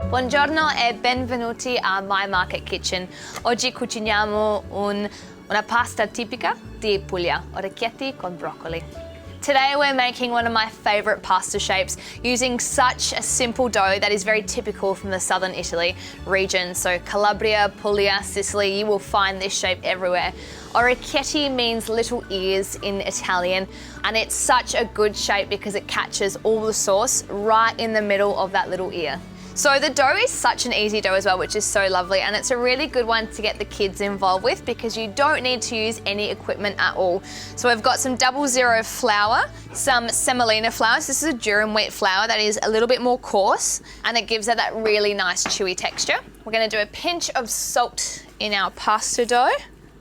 Buongiorno e benvenuti a My Market Kitchen. Oggi cuciniamo una pasta tipica di Puglia, orecchietti con broccoli. Today we're making one of my favourite pasta shapes using such a simple dough that is very typical from the southern Italy region. So Calabria, Puglia, Sicily, you will find this shape everywhere. Orecchietti means little ears in Italian, and it's such a good shape because it catches all the sauce right in the middle of that little ear. So the dough is such an easy dough as well, which is so lovely, and it's a really good one to get the kids involved with because you don't need to use any equipment at all. So we've got some 00 flour, some semolina flour. So this is a durum wheat flour that is a little bit more coarse, and it gives it that really nice chewy texture. We're going to do a pinch of salt in our pasta dough,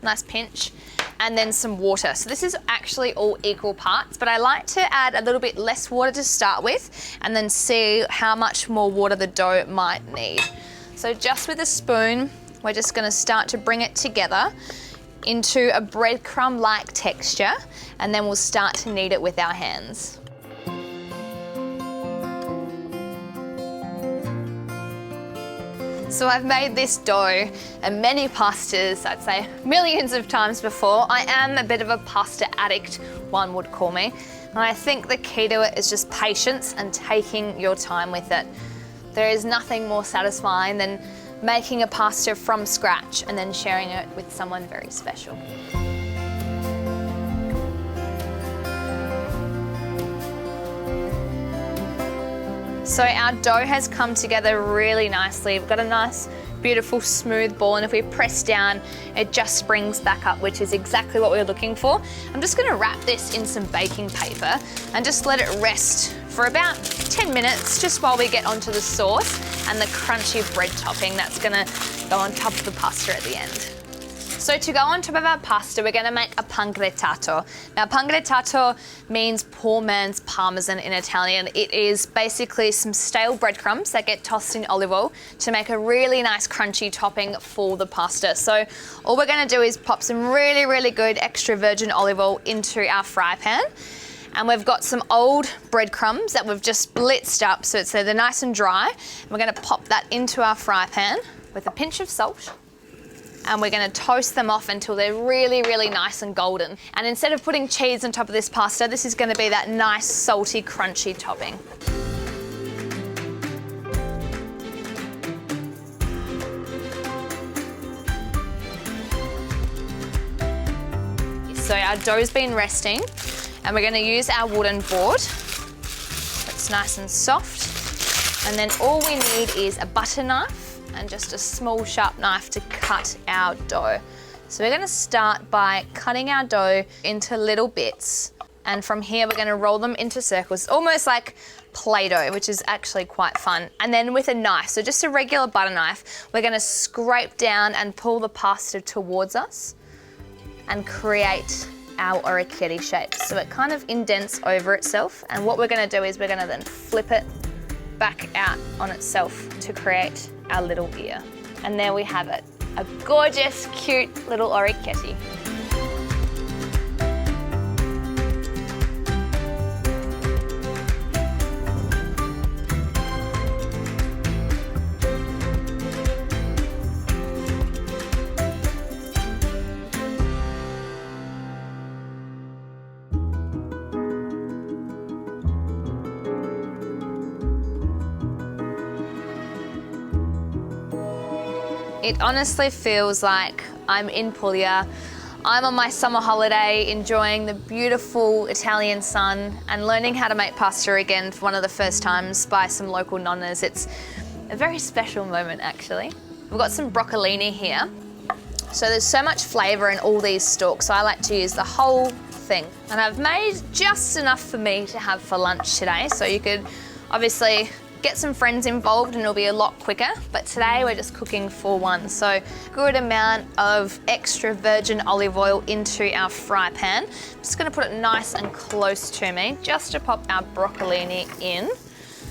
nice pinch, and then some water. So this is actually all equal parts, but I like to add a little bit less water to start with and then see how much more water the dough might need. So just with a spoon, we're just gonna start to bring it together into a breadcrumb-like texture, and then we'll start to knead it with our hands. So I've made this dough and many pastas, I'd say millions of times before. I am a bit of a pasta addict, one would call me. And I think the key to it is just patience and taking your time with it. There is nothing more satisfying than making a pasta from scratch and then sharing it with someone very special. So our dough has come together really nicely. We've got a nice, beautiful, smooth ball, and if we press down, it just springs back up, which is exactly what we're looking for. I'm just gonna wrap this in some baking paper and just let it rest for about 10 minutes, just while we get onto the sauce and the crunchy bread topping that's gonna go on top of the pasta at the end. So to go on top of our pasta, we're gonna make a pangrattato. Now, pangrattato means poor man's parmesan in Italian. It is basically some stale breadcrumbs that get tossed in olive oil to make a really nice crunchy topping for the pasta. So all we're gonna do is pop some really, really good extra virgin olive oil into our fry pan. And we've got some old breadcrumbs that we've just blitzed up so they're nice and dry. And we're gonna pop that into our fry pan with a pinch of salt. And we're gonna toast them off until they're really, really nice and golden. And instead of putting cheese on top of this pasta, this is gonna be that nice, salty, crunchy topping. So our dough's been resting, and we're gonna use our wooden board. It's nice and soft. And then all we need is a butter knife and just a small sharp knife to cut our dough. So we're gonna start by cutting our dough into little bits, and from here we're gonna roll them into circles, almost like Play-Doh, which is actually quite fun. And then with a knife, so just a regular butter knife, we're gonna scrape down and pull the pasta towards us and create our orecchietti shape. So it kind of indents over itself, and what we're gonna do is we're gonna then flip it back out on itself to create our little ear. And there we have it, a gorgeous, cute little orecchietti. It honestly feels like I'm in Puglia. I'm on my summer holiday enjoying the beautiful Italian sun and learning how to make pasta again for one of the first times by some local nonnas. It's a very special moment, actually. We've got some broccolini here. So there's so much flavour in all these stalks, so I like to use the whole thing. And I've made just enough for me to have for lunch today, so you could obviously get some friends involved and it'll be a lot quicker, but today we're just cooking for one. So good amount of extra virgin olive oil into our fry pan. I'm just gonna put it nice and close to me just to pop our broccolini in.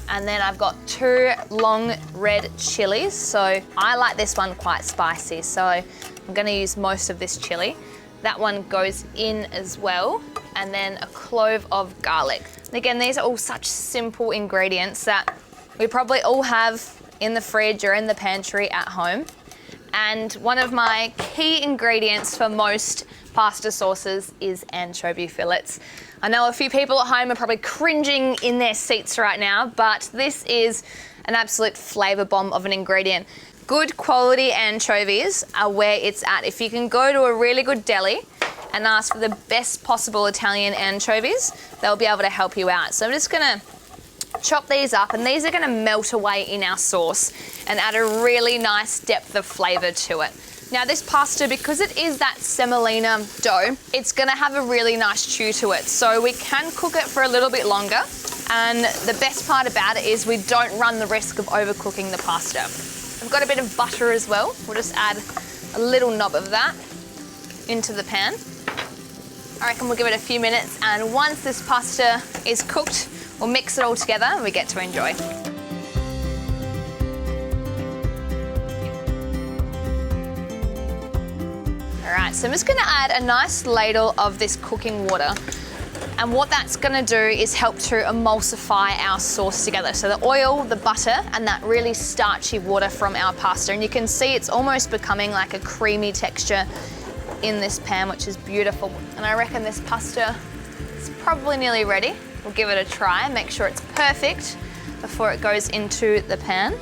And then I've got 2 long red chilies. So I like this one quite spicy, so I'm gonna use most of this chili. That one goes in as well. And then a clove of garlic. And again, these are all such simple ingredients that we probably all have in the fridge or in the pantry at home. And one of my key ingredients for most pasta sauces is anchovy fillets. I know a few people at home are probably cringing in their seats right now, but this is an absolute flavour bomb of an ingredient. Good quality anchovies are where it's at. If you can go to a really good deli and ask for the best possible Italian anchovies, they'll be able to help you out. So I'm just gonna chop these up, and these are gonna melt away in our sauce and add a really nice depth of flavour to it. Now this pasta, because it is that semolina dough, it's gonna have a really nice chew to it. So we can cook it for a little bit longer. And the best part about it is we don't run the risk of overcooking the pasta. I've got a bit of butter as well. We'll just add a little knob of that into the pan. I reckon we'll give it a few minutes, and once this pasta is cooked, we'll mix it all together and we get to enjoy. All right, so I'm just gonna add a nice ladle of this cooking water. And what that's gonna do is help to emulsify our sauce together. So the oil, the butter, and that really starchy water from our pasta. And you can see it's almost becoming like a creamy texture in this pan, which is beautiful. And I reckon this pasta is probably nearly ready. We'll give it a try, make sure it's perfect before it goes into the pan.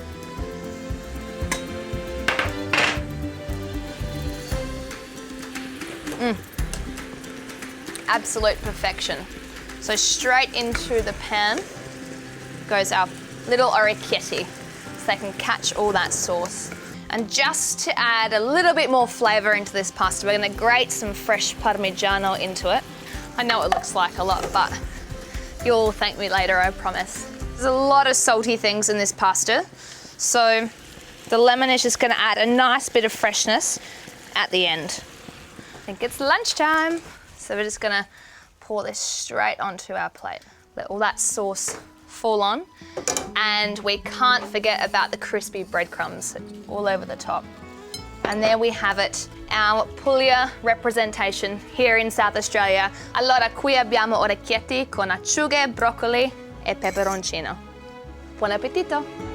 Absolute perfection. So straight into the pan goes our little orecchiette, so they can catch all that sauce. And just to add a little bit more flavour into this pasta, we're going to grate some fresh Parmigiano into it. I know it looks like a lot, but you'll thank me later, I promise. There's a lot of salty things in this pasta, so the lemon is just going to add a nice bit of freshness at the end. I think it's lunchtime. So we're just gonna pour this straight onto our plate. Let all that sauce fall on. And we can't forget about the crispy breadcrumbs all over the top. And there we have it, our Puglia representation here in South Australia. Allora, qui abbiamo orecchietti con acciughe, broccoli e peperoncino. Buon appetito!